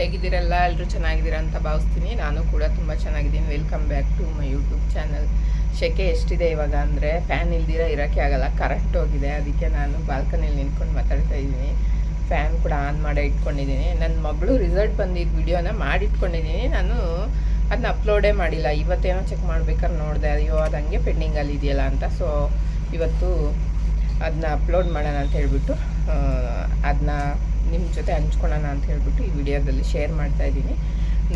ಹೇಗಿದ್ದೀರಲ್ಲ, ಎಲ್ಲರೂ ಚೆನ್ನಾಗಿದ್ದೀರಾ ಅಂತ ಭಾವಿಸ್ತೀನಿ. ನಾನು ಕೂಡ ತುಂಬ ಚೆನ್ನಾಗಿದ್ದೀನಿ. Welcome back to my YouTube channel. ಸೆಕೆ ಎಷ್ಟಿದೆ ಇವಾಗ ಅಂದರೆ ಫ್ಯಾನ್ ಇಲ್ದಿರ ಇರೋಕ್ಕೆ ಆಗಲ್ಲ, ಕರೆಂಟ್ ಹೋಗಿದೆ. ಅದಕ್ಕೆ ನಾನು ಬಾಲ್ಕನಿಯಲ್ಲಿ ನಿಂತ್ಕೊಂಡು ಮಾತಾಡ್ತಾ ಇದ್ದೀನಿ. ಫ್ಯಾನ್ ಕೂಡ ಆನ್ ಮಾಡೇ ಇಟ್ಕೊಂಡಿದ್ದೀನಿ. ನನ್ನ ಮಗಳು ರಿಸಲ್ಟ್ ಬಂದಿದ್ದ ವಿಡಿಯೋನ ಮಾಡಿಟ್ಕೊಂಡಿದ್ದೀನಿ. ನಾನು ಅದನ್ನ ಅಪ್ಲೋಡೇ ಮಾಡಿಲ್ಲ. ಇವತ್ತೇನೋ ಚೆಕ್ ಮಾಡ್ಬೇಕಾದ್ರೆ ನೋಡಿದೆ, ಅಯ್ಯೋ ಅದು ಹಂಗೆ ಪೆಂಡಿಂಗಲ್ಲಿ ಇದೆಯಲ್ಲ ಅಂತ. ಸೊ ಇವತ್ತು ಅದನ್ನ ಅಪ್ಲೋಡ್ ಮಾಡೋಣ ಅಂತ ಹೇಳ್ಬಿಟ್ಟು ಅದನ್ನ ನಿಮ್ಮ ಜೊತೆ ಹಂಚ್ಕೊಳ್ಳೋಣ ಅಂತ ಹೇಳ್ಬಿಟ್ಟು ಈ ವಿಡಿಯೋದಲ್ಲಿ ಶೇರ್ ಮಾಡ್ತಾಯಿದ್ದೀನಿ.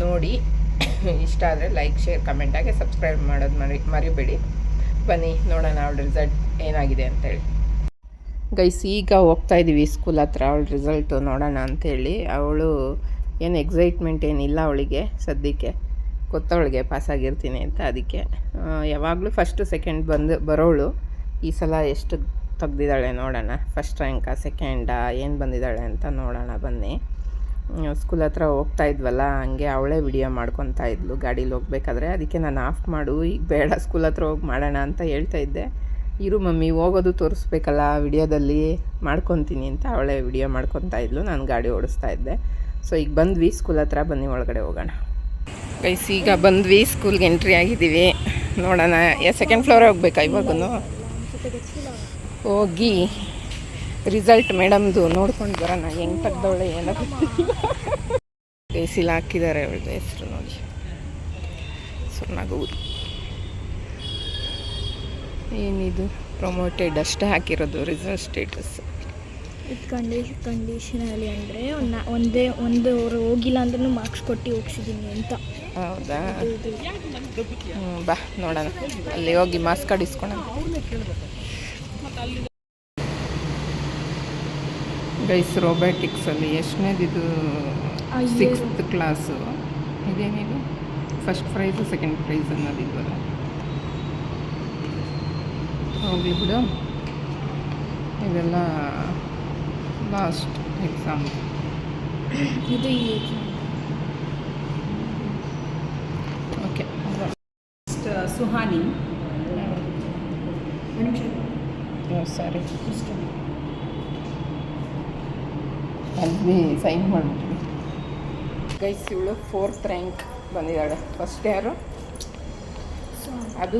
ನೋಡಿ, ಇಷ್ಟ ಆದರೆ ಲೈಕ್, ಶೇರ್, ಕಮೆಂಟಾಗಿ ಸಬ್ಸ್ಕ್ರೈಬ್ ಮಾಡೋದು ಮರಿಬೇಡಿ. ಬನ್ನಿ ನೋಡೋಣ ಅವಳ ರಿಸಲ್ಟ್ ಏನಾಗಿದೆ ಅಂತೇಳಿ. ಗೈಸ್, ಈಗ ಹೋಗ್ತಾಯಿದ್ದೀವಿ ಸ್ಕೂಲ್ ಹತ್ರ ಅವಳ ರಿಸಲ್ಟು ನೋಡೋಣ ಅಂಥೇಳಿ. ಅವಳು ಏನು ಎಕ್ಸೈಟ್ಮೆಂಟ್ ಏನಿಲ್ಲ ಅವಳಿಗೆ ಸದ್ಯಕ್ಕೆ, ಗೊತ್ತವಳಿಗೆ ಪಾಸಾಗಿರ್ತೀನಿ ಅಂತ. ಅದಕ್ಕೆ ಯಾವಾಗಲೂ ಫಸ್ಟು ಸೆಕೆಂಡ್ ಬರೋಳು. ಈ ಸಲ ಎಷ್ಟು ತೆಗ್ದಿದ್ದಾಳೆ ನೋಡೋಣ. ಫಸ್ಟ್ ರ್ಯಾಂಕಾ ಸೆಕೆಂಡಾ ಏನು ಬಂದಿದ್ದಾಳೆ ಅಂತ ನೋಡೋಣ ಬನ್ನಿ. ಸ್ಕೂಲ್ ಹತ್ರ ಹೋಗ್ತಾ ಇದ್ವಲ್ಲ, ಹಂಗೆ ಅವಳೇ ವಿಡಿಯೋ ಮಾಡ್ಕೊತಾ ಇದ್ಲು ಗಾಡೀಲಿ ಹೋಗ್ಬೇಕಾದ್ರೆ. ಅದಕ್ಕೆ ನಾನು ಆಫ್ ಮಾಡು, ಈಗ ಬೇಡ, ಸ್ಕೂಲ್ ಹತ್ರ ಹೋಗಿ ಮಾಡೋಣ ಅಂತ ಹೇಳ್ತಾ ಇದ್ದೆ. ಇರು ಮಮ್ಮಿ, ಹೋಗೋದು ತೋರಿಸ್ಬೇಕಲ್ಲ ವಿಡಿಯೋದಲ್ಲಿ, ಮಾಡ್ಕೊತೀನಿ ಅಂತ ಅವಳೇ ವಿಡಿಯೋ ಮಾಡ್ಕೊತಾ ಇದ್ಲು. ನಾನು ಗಾಡಿ ಓಡಿಸ್ತಾ ಇದ್ದೆ. ಸೊ ಈಗ ಬಂದ್ವಿ ಸ್ಕೂಲ್ ಹತ್ರ, ಬನ್ನಿ ಒಳಗಡೆ ಹೋಗೋಣ. ಗೈಸ್, ಈಗ ಬಂದ್ವಿ, ಸ್ಕೂಲ್ಗೆ ಎಂಟ್ರಿ ಆಗಿದ್ದೀವಿ. ನೋಡೋಣ, ಸೆಕೆಂಡ್ ಫ್ಲೋರ್ ಹೋಗ್ಬೇಕಾ ಇವಾಗೂ? ಹೋಗಿ ರಿಸಲ್ಟ್ ಮೇಡಮ್ದು ನೋಡ್ಕೊಂಡು ಬರೋಣ, ಹೆಂಗೆ ತೆಗ್ದವಳೆ ಏನೋ ಗೊತ್ತಿಲ್ಲ. ಬೇಸಿಲ್ ಹಾಕಿದ್ದಾರೆ ಅವಳದು ಹೆಸರು ನೋಡಿ, ಸೊನ್ನಗೂರು. ಏನಿದು ಪ್ರಮೋಟೆಡ್ ಅಷ್ಟೇ ಹಾಕಿರೋದು ರಿಸಲ್ಟ್ ಸ್ಟೇಟಸ್. ಕಂಡೀಷನಲ್ಲಿ ಅಂದರೆ ಒಂದು ಅವರು ಹೋಗಿಲ್ಲ ಅಂದ್ರೂ ಮಾರ್ಕ್ಸ್ ಕೊಟ್ಟು ಹೋಗ್ಸಿದ್ದೀನಿ ಅಂತ. ಹೌದಾ? ಬಾ ನೋಡೋಣ, ಅಲ್ಲಿ ಹೋಗಿ ಮಾರ್ಕ್ಸ್ ಕಾರ್ಡ್ ಇಸ್ಕೊಳ್ಳೋಣ. ಗೈಸ್, ರೋಬ್ಯಾಟಿಕ್ಸಲ್ಲಿ ಎಷ್ಟನೇದಿದು? 6th class. ಇದೇನಿದು? ಫಸ್ಟ್ ಪ್ರೈಸು ಸೆಕೆಂಡ್ ಪ್ರೈಸ್ ಅನ್ನೋದಿಲ್ವಲ್ಲ. ಹೋಗಲಿ ಬಿಡು, ಇದೆಲ್ಲ ಲಾಸ್ಟ್ ಎಕ್ಸಾಮ್. ಇದು ಓಕೆ. ಸುಹಾನಿ, ಸರಿ, ಅಲ್ಲಿ ಸೈನ್ ಮಾಡಿಬಿಟ್ವಿ. ಗೈಸ್, ಇವಳು 4th ರ್ಯಾಂಕ್ ಬಂದಿದ್ದಾಳೆ. ಫಸ್ಟ್ ಯಾರು ಅದು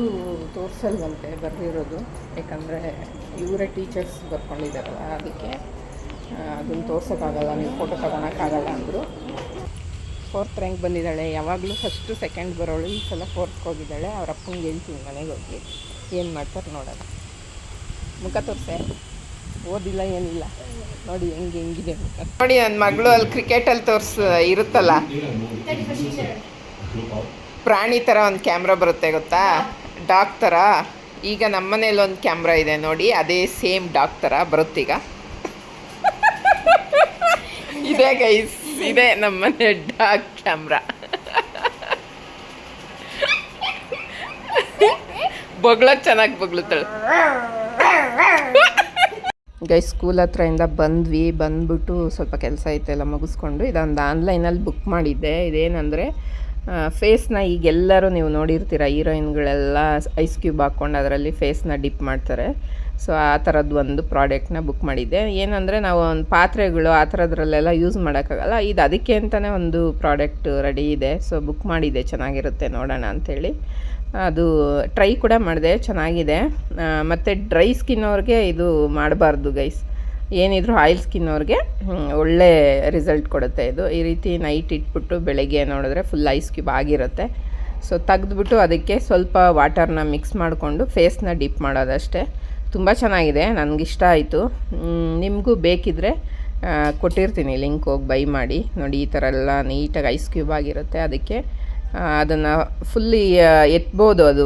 ತೋರಿಸಲ್ವಂತೆ ಬರೆದಿರೋದು, ಯಾಕಂದರೆ ಇವರೇ ಟೀಚರ್ಸ್ ಬರ್ಕೊಂಡಿದ್ದಾರಲ್ಲ, ಅದಕ್ಕೆ ಅದನ್ನು ತೋರ್ಸೋಕ್ಕಾಗಲ್ಲ, ನೀವು ಫೋಟೋ ತಗೊಳಕ್ಕಾಗಲ್ಲ ಅಂದರು. 4th ರ್ಯಾಂಕ್ ಬಂದಿದ್ದಾಳೆ. ಯಾವಾಗಲೂ ಫಸ್ಟು ಸೆಕೆಂಡ್ ಬರೋಳು, ಈ ಸಲ 4th ಹೋಗಿದ್ದಾಳೆ. ಅವ್ರ ಅಪ್ಪಂಗೆ ಹೇಳ್ತೀನಿ ಮನೆಗೆ ಹೋಗಿ ಏನು ಮಾಡ್ತಾರೆ ನೋಡೋದು. ಮುಖ ತೋರಿಸೆ, ಓದಿಲ್ಲ ಏನಿಲ್ಲ, ನೋಡಿ ಹೆಂಗಿದೆ ಮುಖ ನೋಡಿ. ನನ್ನ ಮಗಳು ಅಲ್ಲಿ ಕ್ರಿಕೆಟಲ್ಲಿ ಇರುತ್ತಲ್ಲ ಪ್ರಾಣಿ ಥರ ಒಂದು ಕ್ಯಾಮ್ರಾ ಬರುತ್ತೆ ಗೊತ್ತಾ, ಡಾಗ್ ಥರ. ಈಗ ನಮ್ಮ ಮನೇಲಿ ಒಂದು ಕ್ಯಾಮ್ರಾ ಇದೆ ನೋಡಿ, ಅದೇ ಸೇಮ್ ಡಾಗ್ ಥರ ಬರುತ್ತೀಗ. ಇದೆ ಗೈಸ್, ಇದೆ ನಮ್ಮನೆ ಡಾಗ್ ಕ್ಯಾಮ್ರಾ. ಬೊಗ್ಳೋದು ಚೆನ್ನಾಗಿ ಬೊಗ್ಳುತ್ತಾಳೆ. ಗೈಸ್, ಸ್ಕೂಲ್ ಹತ್ರದಿಂದ ಬಂದ್ಬಿಟ್ಟು ಸ್ವಲ್ಪ ಕೆಲಸ ಐತೆಲ್ಲ ಮುಗಿಸ್ಕೊಂಡು ಇದೊಂದು ಆನ್ಲೈನಲ್ಲಿ ಬುಕ್ ಮಾಡಿದ್ದೆ. ಇದೇನೆಂದರೆ ಫೇಸ್ನ ಈಗೆಲ್ಲರೂ ನೀವು ನೋಡಿರ್ತೀರ, ಹೀರೋಯಿನ್ಗಳೆಲ್ಲ ಐಸ್ ಕ್ಯೂಬ್ ಹಾಕ್ಕೊಂಡು ಅದರಲ್ಲಿ ಫೇಸ್ನ ಡಿಪ್ ಮಾಡ್ತಾರೆ. ಸೊ ಆ ಥರದ್ದು ಒಂದು ಪ್ರಾಡಕ್ಟ್ನ ಬುಕ್ ಮಾಡಿದ್ದೆ. ಏನಂದರೆ ನಾವು ಒಂದು ಪಾತ್ರೆಗಳು ಆ ಥರದ್ರಲ್ಲೆಲ್ಲ ಯೂಸ್ ಮಾಡೋಕ್ಕಾಗಲ್ಲ, ಇದು ಅದಕ್ಕೆ ಅಂತಲೇ ಒಂದು ಪ್ರಾಡಕ್ಟ್ ರೆಡಿ ಇದೆ. ಸೊ ಬುಕ್ ಮಾಡಿದ್ದೆ, ಚೆನ್ನಾಗಿರುತ್ತೆ ನೋಡೋಣ ಅಂಥೇಳಿ. ಅದು ಟ್ರೈ ಕೂಡ ಮಾಡಿದೆ, ಚೆನ್ನಾಗಿದೆ. ಮತ್ತು ಡ್ರೈ ಸ್ಕಿನ್ ಅವ್ರಿಗೆ ಇದು ಮಾಡಬಾರ್ದು ಗೈಸ್, ಏನಿದ್ರು ಆಯಿಲ್ ಸ್ಕಿನ್ ಅವ್ರಿಗೆ ಒಳ್ಳೆ ರಿಸಲ್ಟ್ ಕೊಡುತ್ತೆ ಇದು. ಈ ರೀತಿ ನೈಟ್ ಇಟ್ಬಿಟ್ಟು ಬೆಳಗ್ಗೆ ನೋಡಿದ್ರೆ ಫುಲ್ ಐಸ್ ಕ್ಯೂಬ್ ಆಗಿರುತ್ತೆ. ಸೊ ತೆಗೆದ್ಬಿಟ್ಟು ಅದಕ್ಕೆ ಸ್ವಲ್ಪ ವಾಟರ್ನ ಮಿಕ್ಸ್ ಮಾಡಿಕೊಂಡು ಫೇಸ್ನ ಡಿಪ್ ಮಾಡೋದಷ್ಟೇ. ತುಂಬ ಚೆನ್ನಾಗಿದೆ, ನನಗಿಷ್ಟ ಆಯಿತು. ನಿಮಗೂ ಬೇಕಿದ್ದರೆ ಕೊಟ್ಟಿರ್ತೀನಿ ಲಿಂಕ್, ಹೋಗಿ ಬೈ ಮಾಡಿ ನೋಡಿ. ಈ ಥರ ಎಲ್ಲ ನೀಟಾಗಿ ಐಸ್ ಕ್ಯೂಬ್ ಆಗಿರುತ್ತೆ. ಅದಕ್ಕೆ ಅದನ್ನು ಫುಲ್ಲಿ ಎತ್ಬೋದು, ಅದು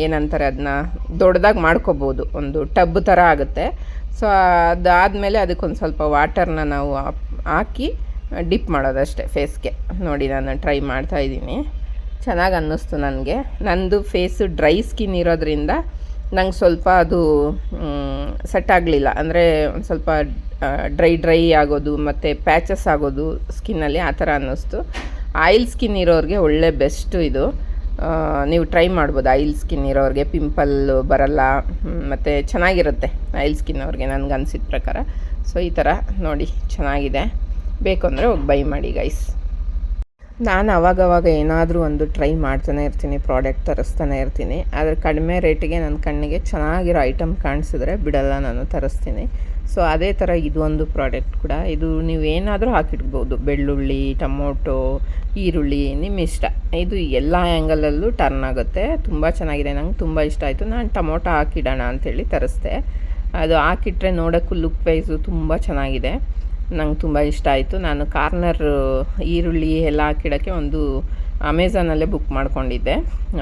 ಏನಂತಾರೆ, ಅದನ್ನ ದೊಡ್ಡದಾಗಿ ಮಾಡ್ಕೋಬೋದು, ಒಂದು ಟಬ್ ಥರ ಆಗುತ್ತೆ. ಸೊ ಅದಾದಮೇಲೆ ಅದಕ್ಕೊಂದು ಸ್ವಲ್ಪ ವಾಟರ್ನ ನಾವು ಹಾಕಿ ಡಿಪ್ ಮಾಡೋದಷ್ಟೇ ಫೇಸ್ಗೆ. ನೋಡಿ, ನಾನು ಟ್ರೈ ಮಾಡ್ತಾಯಿದ್ದೀನಿ, ಚೆನ್ನಾಗಿ ಅನ್ನಿಸ್ತು ನನಗೆ. ನಂದು ಫೇಸು ಡ್ರೈ ಸ್ಕಿನ್ ಇರೋದ್ರಿಂದ ನಂಗೆ ಸ್ವಲ್ಪ ಅದು ಸೆಟ್ ಆಗಲಿಲ್ಲ. ಅಂದರೆ ಒಂದು ಸ್ವಲ್ಪ ಡ್ರೈ ಆಗೋದು ಮತ್ತು ಪ್ಯಾಚಸ್ ಆಗೋದು ಸ್ಕಿನ್ನಲ್ಲಿ, ಆ ಥರ ಅನ್ನಿಸ್ತು. ಆಯಿಲ್ ಸ್ಕಿನ್ ಇರೋರಿಗೆ ಒಳ್ಳೆ ಬೆಸ್ಟು ಇದು. ನೀವು ಟ್ರೈ ಮಾಡ್ಬೋದು. ಆಯಿಲ್ ಸ್ಕಿನ್ ಇರೋರಿಗೆ ಪಿಂಪಲ್ ಬರಲ್ಲ ಮತ್ತು ಚೆನ್ನಾಗಿರುತ್ತೆ ಆಯಿಲ್ ಸ್ಕಿನ್ ಅವ್ರಿಗೆ, ನನಗೆ ಅನಿಸಿದ ಪ್ರಕಾರ. ಸೊ ಈ ಥರ ನೋಡಿ ಚೆನ್ನಾಗಿದೆ, ಬೇಕು ಅಂದರೆ ಹೋಗಿ ಬೈ ಮಾಡಿ ಗೈಸ್. ನಾನು ಅವಾಗವಾಗ ಏನಾದರೂ ಒಂದು ಟ್ರೈ ಮಾಡ್ತಾನೆ ಇರ್ತೀನಿ, ಪ್ರಾಡಕ್ಟ್ ತರಿಸ್ತಾನೆ ಇರ್ತೀನಿ. ಆದರೆ ಕಡಿಮೆ ರೇಟಿಗೆ ನನ್ನ ಕಣ್ಣಿಗೆ ಚೆನ್ನಾಗಿರೋ ಐಟಮ್ ಕಾಣಿಸಿದ್ರೆ ಬಿಡಲ್ಲ, ನಾನು ತರಿಸ್ತೀನಿ. ಸೊ ಅದೇ ಥರ ಇದು ಒಂದು ಪ್ರಾಡಕ್ಟ್ ಕೂಡ. ಇದು ನೀವು ಏನಾದರೂ ಹಾಕಿಡ್ಬೋದು, ಬೆಳ್ಳುಳ್ಳಿ, ಟೊಮೊಟೊ, ಈರುಳ್ಳಿ, ನಿಮ್ಮ ಇಷ್ಟ. ಇದು ಎಲ್ಲ ಆ್ಯಂಗಲಲ್ಲೂ ಟರ್ನ್ ಆಗುತ್ತೆ, ತುಂಬ ಚೆನ್ನಾಗಿದೆ. ನಂಗೆ ತುಂಬ ಇಷ್ಟ ಆಯಿತು. ನಾನು ಟೊಮೊಟೊ ಹಾಕಿಡೋಣ ಅಂಥೇಳಿ ತರಿಸ್ದೆ. ಅದು ಹಾಕಿಟ್ರೆ ನೋಡೋಕ್ಕೂ ಲುಕ್ ವೈಸು ತುಂಬ ಚೆನ್ನಾಗಿದೆ. ನಂಗೆ ತುಂಬ ಇಷ್ಟ ಆಯಿತು. ನಾನು ಕಾರ್ನರ್ ಈರುಳ್ಳಿ ಎಲ್ಲ ಹಾಕಿಡೋಕ್ಕೆ ಒಂದು ಅಮೆಝಾನಲ್ಲೇ ಬುಕ್ ಮಾಡ್ಕೊಂಡಿದ್ದೆ,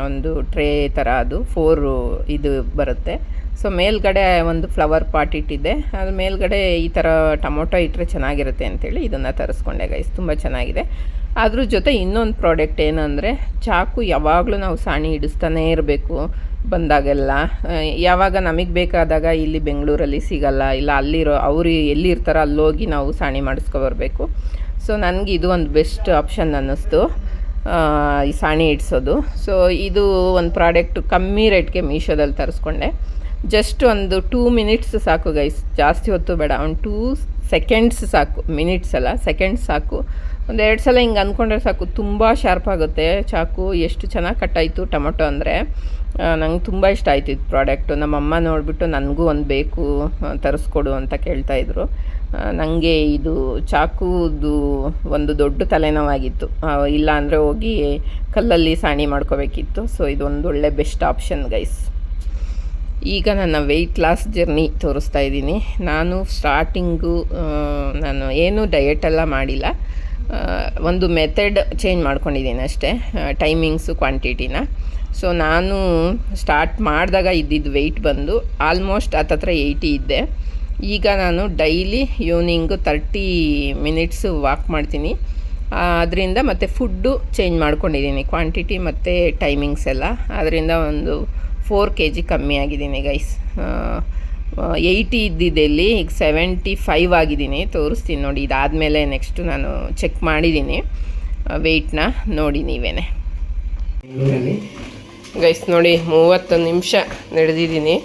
ಒಂದು ಟ್ರೇ ಥರ. ಅದು 4 ಇದು ಬರುತ್ತೆ. ಸೊ ಮೇಲ್ಗಡೆ ಒಂದು ಫ್ಲವರ್ ಪಾಟ್ ಇಟ್ಟಿದ್ದೆ, ಅದು ಮೇಲ್ಗಡೆ ಈ ಥರ ಟೊಮೊಟೊ ಇಟ್ಟರೆ ಚೆನ್ನಾಗಿರುತ್ತೆ ಅಂಥೇಳಿ ಇದನ್ನು ತರಿಸ್ಕೊಂಡೆ ಗೈಸ್. ತುಂಬ ಚೆನ್ನಾಗಿದೆ. ಅದ್ರ ಜೊತೆ ಇನ್ನೊಂದು ಪ್ರಾಡಕ್ಟ್ ಏನಂದರೆ, ಚಾಕು ಯಾವಾಗಲೂ ನಾವು ಸಾಣಿ ಹಿಡಿಸ್ತಾನೇ ಇರಬೇಕು ಬಂದಾಗೆಲ್ಲ. ಯಾವಾಗ ನಮಗೆ ಬೇಕಾದಾಗ ಇಲ್ಲಿ ಬೆಂಗಳೂರಲ್ಲಿ ಸಿಗಲ್ಲ, ಇಲ್ಲ ಅಲ್ಲಿರೋ ಅವರು ಎಲ್ಲಿರ್ತಾರೋ ಅಲ್ಲೋಗಿ ನಾವು ಸಾಣಿ ಮಾಡಿಸ್ಕೊಬರ್ಬೇಕು. ಸೊ ನನಗೆ ಇದು ಒಂದು ಬೆಸ್ಟ್ ಆಪ್ಷನ್ ಅನ್ನಿಸ್ತು, ಈ ಸಾಣಿ ಇಡಿಸೋದು. ಸೊ ಇದು ಒಂದು ಪ್ರಾಡಕ್ಟು ಕಮ್ಮಿ ರೇಟ್ಗೆ ಮೀಶೋದಲ್ಲಿ ತರಿಸ್ಕೊಂಡೆ. ಜಸ್ಟ್ ಒಂದು 2 ಮಿನಿಟ್ಸ್ ಸಾಕು ಗೈಸ್, ಜಾಸ್ತಿ ಹೊತ್ತು ಬೇಡ, ಒಂದು 2 ಸೆಕೆಂಡ್ಸ್ ಸಾಕು, ಮಿನಿಟ್ಸ್ ಅಲ್ಲ ಸೆಕೆಂಡ್ಸ್ ಸಾಕು. ಒಂದು 2 ಸಲ ಹಿಂಗೆ ಅಂದ್ಕೊಂಡ್ರೆ ಸಾಕು, ತುಂಬ ಶಾರ್ಪ್ ಆಗುತ್ತೆ ಚಾಕು. ಎಷ್ಟು ಚೆನ್ನಾಗಿ ಕಟ್ಟಾಯಿತು ಟೊಮೊಟೊ ಅಂದರೆ, ನಂಗೆ ತುಂಬ ಇಷ್ಟ ಆಯಿತು ಇದು ಪ್ರಾಡಕ್ಟು. ನಮ್ಮಮ್ಮ ನೋಡಿಬಿಟ್ಟು ನನಗೂ ಒಂದು ಬೇಕು ತರಿಸ್ಕೊಡು ಅಂತ ಕೇಳ್ತಾಯಿದ್ರು. ನನಗೆ ಇದು ಚಾಕುದು ಒಂದು ದೊಡ್ಡ ತಲೆನೋವಾಗಿತ್ತು, ಇಲ್ಲ ಅಂದರೆ ಹೋಗಿ ಕಲ್ಲಲ್ಲಿ ಸಾಣಿ ಮಾಡ್ಕೋಬೇಕಿತ್ತು. ಸೊ ಇದೊಂದು ಒಳ್ಳೆ ಬೆಸ್ಟ್ ಆಪ್ಷನ್ ಗೈಸ್. ಈಗ ನನ್ನ ವೆಯ್ಟ್ ಲಾಸ್ ಜರ್ನಿ ತೋರಿಸ್ತಾ ಇದ್ದೀನಿ. ನಾನು ಸ್ಟಾರ್ಟಿಂಗು ನಾನು ಏನೂ ಡಯೆಟೆಲ್ಲ ಮಾಡಿಲ್ಲ, ಒಂದು ಮೆಥಡ್ ಚೇಂಜ್ ಮಾಡ್ಕೊಂಡಿದ್ದೀನಿ ಅಷ್ಟೇ, ಟೈಮಿಂಗ್ಸು ಕ್ವಾಂಟಿಟಿನ. ಸೊ ನಾನು ಸ್ಟಾರ್ಟ್ ಮಾಡಿದಾಗ ಇದ್ದಿದ್ದು ವೆಯ್ಟ್ ಬಂದು ಆಲ್ಮೋಸ್ಟ್ ಹತ್ತತ್ರ 80 ಇದ್ದೆ. ಈಗ ನಾನು ಡೈಲಿ ಈವ್ನಿಂಗು 30 ಮಿನಿಟ್ಸು ವಾಕ್ ಮಾಡ್ತೀನಿ. ಅದರಿಂದ ಮತ್ತು ಫುಡ್ಡು ಚೇಂಜ್ ಮಾಡ್ಕೊಂಡಿದ್ದೀನಿ, ಕ್ವಾಂಟಿಟಿ ಮತ್ತು ಟೈಮಿಂಗ್ಸ್ ಎಲ್ಲ. ಅದರಿಂದ ಒಂದು 4 kg ಕಮ್ಮಿ ಆಗಿದ್ದೀನಿ ಗೈಸ್. 80 ಇದ್ದಿದ್ದೆಲ್ಲಿ ಈಗ 75 ಆಗಿದ್ದೀನಿ. ತೋರಿಸ್ತೀನಿ ನೋಡಿ, ಇದಾದಮೇಲೆ ನೆಕ್ಸ್ಟು ನಾನು ಚೆಕ್ ಮಾಡಿದ್ದೀನಿ ವೆಯ್ಟ್ನ, ನೋಡಿ ನೀವೇನೆ ಗೈಸ್. ನೋಡಿ 30 ನಿಮಿಷ ನಡೆದಿದ್ದೀನಿ.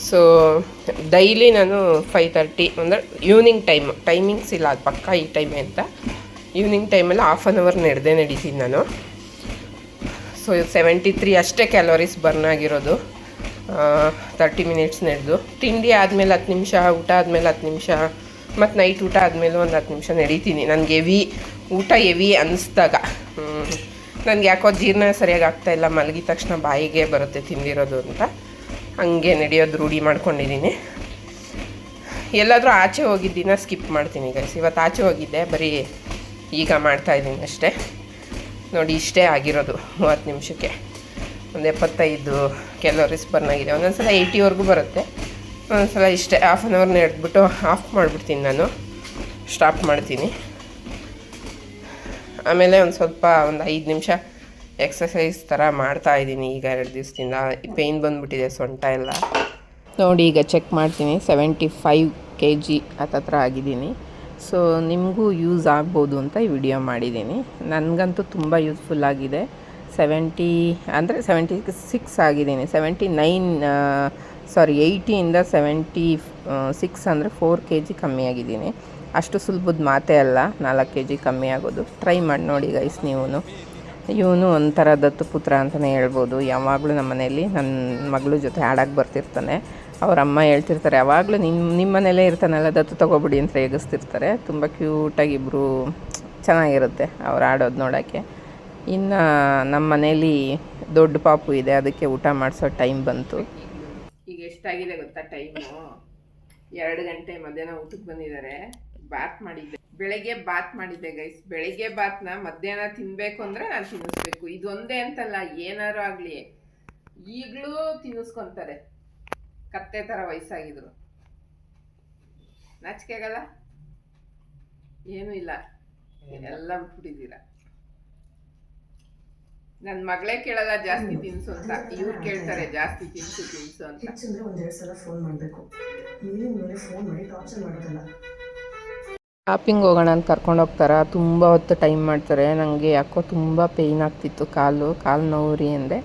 ಸೊ ಡೈಲಿ ನಾನು 5:30 ಅಂದರೆ ಈವ್ನಿಂಗ್ ಟೈಮಿಂಗ್ಸ್ ಇಲ್ಲ, ಅದು ಪಕ್ಕ ಈ ಟೈಮೇ ಅಂತ. ಈವ್ನಿಂಗ್ ಟೈಮಲ್ಲಿ 1/2 ಅವರ್ ನಡೀತೀನಿ ನಾನು. ಸೊ 73 ಅಷ್ಟೇ ಕ್ಯಾಲೋರೀಸ್ ಬರ್ನ್ ಆಗಿರೋದು, 30 ಮಿನಿಟ್ಸ್ ನಡೆದು. ತಿಂಡಿ ಆದಮೇಲೆ 10 ನಿಮಿಷ, ಊಟ ಆದಮೇಲೆ 10 ನಿಮಿಷ, ಮತ್ತು ನೈಟ್ ಊಟ ಆದಮೇಲೆ ಒಂದು 10 ನಿಮಿಷ ನಡೀತೀನಿ. ನನಗೆ ಊಟ ಹೆವಿ ಅನ್ನಿಸ್ದಾಗ, ನನಗೆ ಯಾಕೋ ಜೀರ್ಣ ಸರಿಯಾಗಿ ಆಗ್ತಾಯಿಲ್ಲ, ಮಲಗಿದ ತಕ್ಷಣ ಬಾಯಿಗೆ ಬರುತ್ತೆ ತಿಂದಿರೋದು ಅಂತ, ಹಂಗೆ ನಡೆಯೋದು ರೂಢಿ ಮಾಡ್ಕೊಂಡಿದ್ದೀನಿ. ಎಲ್ಲಾದರೂ ಆಚೆ ಹೋಗಿದ್ದಿನ ಸ್ಕಿಪ್ ಮಾಡ್ತೀನಿ ಗೈಸ್. ಇವತ್ತು ಆಚೆ ಹೋಗಿದ್ದೆ, ಬರೀ ಈಗ ಮಾಡ್ತಾಯಿದ್ದೀನಿ ಅಷ್ಟೇ. ನೋಡಿ ಇಷ್ಟೇ ಆಗಿರೋದು 30 ನಿಮಿಷಕ್ಕೆ ಒಂದು 75 ಕ್ಯಾಲೋರೀಸ್ ಬರ್ನ್ ಆಗಿದೆ. ಒಂದೊಂದು ಸಲ 80ವರೆಗೂ ಬರುತ್ತೆ, ಒಂದೊಂದು ಸಲ ಇಷ್ಟೇ. 1/2 ಅವರ್ ನಡೆದ್ಬಿಟ್ಟು ಆಫ್ ಮಾಡಿಬಿಡ್ತೀನಿ, ನಾನು ಸ್ಟಾಪ್ ಮಾಡ್ತೀನಿ. ಆಮೇಲೆ ಒಂದು ಸ್ವಲ್ಪ ಒಂದು 5 ನಿಮಿಷ ಎಕ್ಸಸೈಸ್ ಥರ ಮಾಡ್ತಾಯಿದ್ದೀನಿ. ಈಗ 2 ದಿವಸದಿಂದ ಪೇಯ್ನ್ ಬಂದುಬಿಟ್ಟಿದೆ ಸೊಂಟ ಎಲ್ಲ. ನೋಡಿ ಈಗ ಚೆಕ್ ಮಾಡ್ತೀನಿ, 75 kg ಹತ್ತತ್ರ ಆಗಿದ್ದೀನಿ. ಸೊ ನಿಮಗೂ ಯೂಸ್ ಆಗ್ಬೋದು ಅಂತ ಈ ವಿಡಿಯೋ ಮಾಡಿದ್ದೀನಿ. ನನಗಂತೂ ತುಂಬ ಯೂಸ್ಫುಲ್ ಆಗಿದೆ. 76 ಆಗಿದ್ದೀನಿ. 80ಇಂದ 76 ಅಂದರೆ 4 kg ಕಮ್ಮಿ ಆಗಿದ್ದೀನಿ. ಅಷ್ಟು ಸುಲಭದ ಮಾತೇ ಅಲ್ಲ 4 kg ಕಮ್ಮಿ ಆಗೋದು. ಟ್ರೈ ಮಾಡಿ ನೋಡಿ ಗೈಸ್ ನೀವು. ಇವನು ಒಂಥರ ದತ್ತುಪುತ್ರ ಅಂತಲೇ ಹೇಳ್ಬೋದು. ಯಾವಾಗಲೂ ನಮ್ಮ ಮನೆಯಲ್ಲಿ ನನ್ನ ಮಗಳ ಜೊತೆ ಆಡೋಕ್ಕೆ ಬರ್ತಿರ್ತಾನೆ. ಅವ್ರ ಅಮ್ಮ ಹೇಳ್ತಿರ್ತಾರೆ, ಯಾವಾಗಲೂ ನಿಮ್ಮ ಮನೇಲೇ ಇರ್ತಾನಲ್ಲ, ದತ್ತು ತೊಗೊಬಿಡಿ ಅಂತ ರೇಗಿಸ್ತಿರ್ತಾರೆ. ತುಂಬ ಕ್ಯೂಟಾಗಿ ಇಬ್ಬರು ಚೆನ್ನಾಗಿರುತ್ತೆ ಅವ್ರು ಆಡೋದು ನೋಡೋಕ್ಕೆ. ಇನ್ನು ನಮ್ಮ ಮನೇಲಿ ದೊಡ್ಡ ಪಾಪು ಇದೆ, ಅದಕ್ಕೆ ಊಟ ಮಾಡಿಸೋ ಟೈಮ್ ಬಂತು. ಈಗ ಎಷ್ಟಾಗಿದೆ ಗೊತ್ತಾ ಟೈಮು? 2 ಗಂಟೆ. ಮಧ್ಯಾಹ್ನ ಊಟಕ್ಕೆ ಬಂದಿದ್ದಾರೆ. ಬಾತ್ ಮಾಡಿದ್ದೆ, ಬೆಳಗ್ಗೆ ಬಾತ್ ಮಾಡಿದ್ದೆ ಗೈಸ್. ಬೆಳಗ್ಗೆ ಬಾತ್ನ ಮಧ್ಯಾಹ್ನ ತಿನ್ನಬೇಕು ಅಂದರೆ ನಾನು ತಿನ್ನಿಸ್ಬೇಕು. ಇದೊಂದೇ ಅಂತಲ್ಲ, ಏನಾರು ಆಗಲಿ ಈಗಲೂ ತಿನ್ನಿಸ್ಕೊತಾರೆ, ಕತ್ತೆ ಥರ ವಯಸ್ಸಾಗಿದ್ರು. ನಾಚಿಕೆ ಆಗಲ್ಲ, ಏನೂ ಇಲ್ಲ, ಎಲ್ಲ ಬಿಟ್ಬಿಟ್ಟಿದ್ದೀರಾ. ನನ್ನ ಮಗಳೇ ಕೇಳಲ್ಲ ಜಾಸ್ತಿ ತಿನ್ಸು ಅಂತ, ಇವ್ರು ಕೇಳ್ತಾರೆ ಜಾಸ್ತಿ ತಿನ್ಸು ಅಂತ. ಶಾಪಿಂಗ್ ಹೋಗೋಣ ಅಂತ ಕರ್ಕೊಂಡು ಹೋಗ್ತಾರೆ, ತುಂಬ ಹೊತ್ತು ಟೈಮ್ ಮಾಡ್ತಾರೆ. ನನಗೆ ಯಾಕೋ ತುಂಬ ಪೇಯ್ನ್ ಆಗ್ತಿತ್ತು, ಕಾಲು ನೋವ್ರಿ ಅಂದೆ.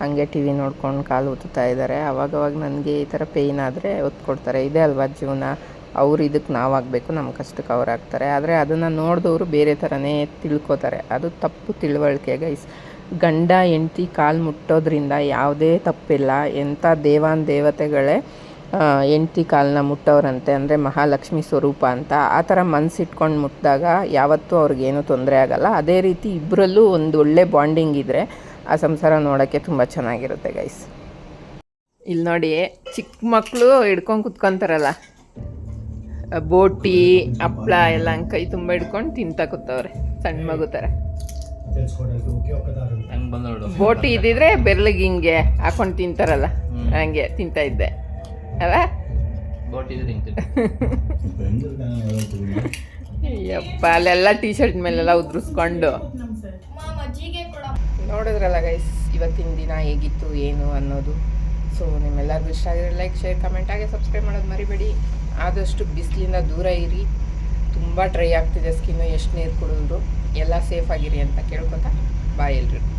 ಹಂಗೆ ಟಿ ವಿ ನೋಡ್ಕೊಂಡು ಕಾಲು ಒತ್ತುತ್ತಾ ಇದ್ದಾರೆ. ಅವಾಗವಾಗ ನನಗೆ ಈ ಥರ ಪೇಯ್ನ್ ಆದರೆ ಒತ್ತು ಕೊಡ್ತಾರೆ. ಇದೇ ಅಲ್ವಾ ಜೀವನ, ಅವ್ರು ಇದಕ್ಕೆ ನಾವಾಗಬೇಕು, ನಮ್ಮ ಕಷ್ಟಕ್ಕೆ ಅವ್ರು ಆಗ್ತಾರೆ. ಆದರೆ ಅದನ್ನು ನೋಡಿದವರು ಬೇರೆ ಥರನೇ ತಿಳ್ಕೊತಾರೆ. ಅದು ತಪ್ಪು ತಿಳುವಳಿಕೆ ಗೈಸ್. ಗಂಡ ಹೆಂಡ್ತಿ ಕಾಲು ಮುಟ್ಟೋದ್ರಿಂದ ಯಾವುದೇ ತಪ್ಪಿಲ್ಲ. ಎಂಥ ದೇವತೆಗಳೇ ಹೆಂಡ್ತಿ ಕಾಲನ್ನ ಮುಟ್ಟೋರಂತೆ, ಅಂದರೆ ಮಹಾಲಕ್ಷ್ಮಿ ಸ್ವರೂಪ ಅಂತ. ಆ ಥರ ಮನಸ್ಸಿಟ್ಕೊಂಡು ಮುಟ್ಟಿದಾಗ ಯಾವತ್ತೂ ಅವ್ರಿಗೇನು ತೊಂದರೆ ಆಗೋಲ್ಲ. ಅದೇ ರೀತಿ ಇಬ್ಬರಲ್ಲೂ ಒಂದು ಒಳ್ಳೆ ಬಾಂಡಿಂಗ್ ಇದ್ದರೆ ಆ ಸಂಸಾರ ನೋಡೋಕ್ಕೆ ತುಂಬ ಚೆನ್ನಾಗಿರುತ್ತೆ ಗೈಸ್. ಇಲ್ಲಿ ನೋಡಿ, ಚಿಕ್ಕ ಮಕ್ಕಳು ಹಿಡ್ಕೊಂಡು ಕುತ್ಕೊತಾರಲ್ಲ, ಬೋಟಿ ಹಪ್ಪಳ ಎಲ್ಲ ಕೈ ತುಂಬ ಹಿಡ್ಕೊಂಡು ತಿಂತಾ ಕೂತವ್ರೆ, ಸಣ್ಣ ಮಗು ಥರ. ಬೋಟಿ ಇದ್ದಿದ್ರೆ ಬೆರ್ಲಿಗೆ ಹಿಂಗೆ ಹಾಕೊಂಡು ತಿಂತಾರಲ್ಲ, ಹಂಗೆ ತಿಂತಾ ಇದ್ದೆ ಅಲ್ಲ. ಯಪ್ಪ, ಅಲ್ಲೆಲ್ಲ ಟೀ ಶರ್ಟ್ ಮೇಲೆಲ್ಲ ಉದ್ರಿಸ್ಕೊಂಡು ನೋಡಿದ್ರಲ್ಲ ಗೈಸ್, ಇವತ್ತಿನ ದಿನ ಹೇಗಿತ್ತು ಏನು ಅನ್ನೋದು. ಸೊ ನಿಮ್ಮೆಲ್ಲರಿಗೂ ಇಷ್ಟ ಆಗಿದ್ರೆ ಲೈಕ್, ಶೇರ್, ಕಮೆಂಟ್, ಹಾಗೆ ಸಬ್ಸ್ಕ್ರೈಬ್ ಮಾಡೋದು ಮರಿಬೇಡಿ. ಆದಷ್ಟು ಬಿಸಿಲಿಂದ ದೂರ ಇರಿ. ತುಂಬ ಡ್ರೈ ಆಗ್ತಿದೆ ಸ್ಕಿನ್ನು, ಎಷ್ಟು ನೀರು ಕುಡಿದ್ರು. ಎಲ್ಲ ಸೇಫಾಗಿರಿ ಅಂತ ಕೇಳ್ಕೊತಾ ಬಾಯ್ ಎಲ್ರಿಗೂ.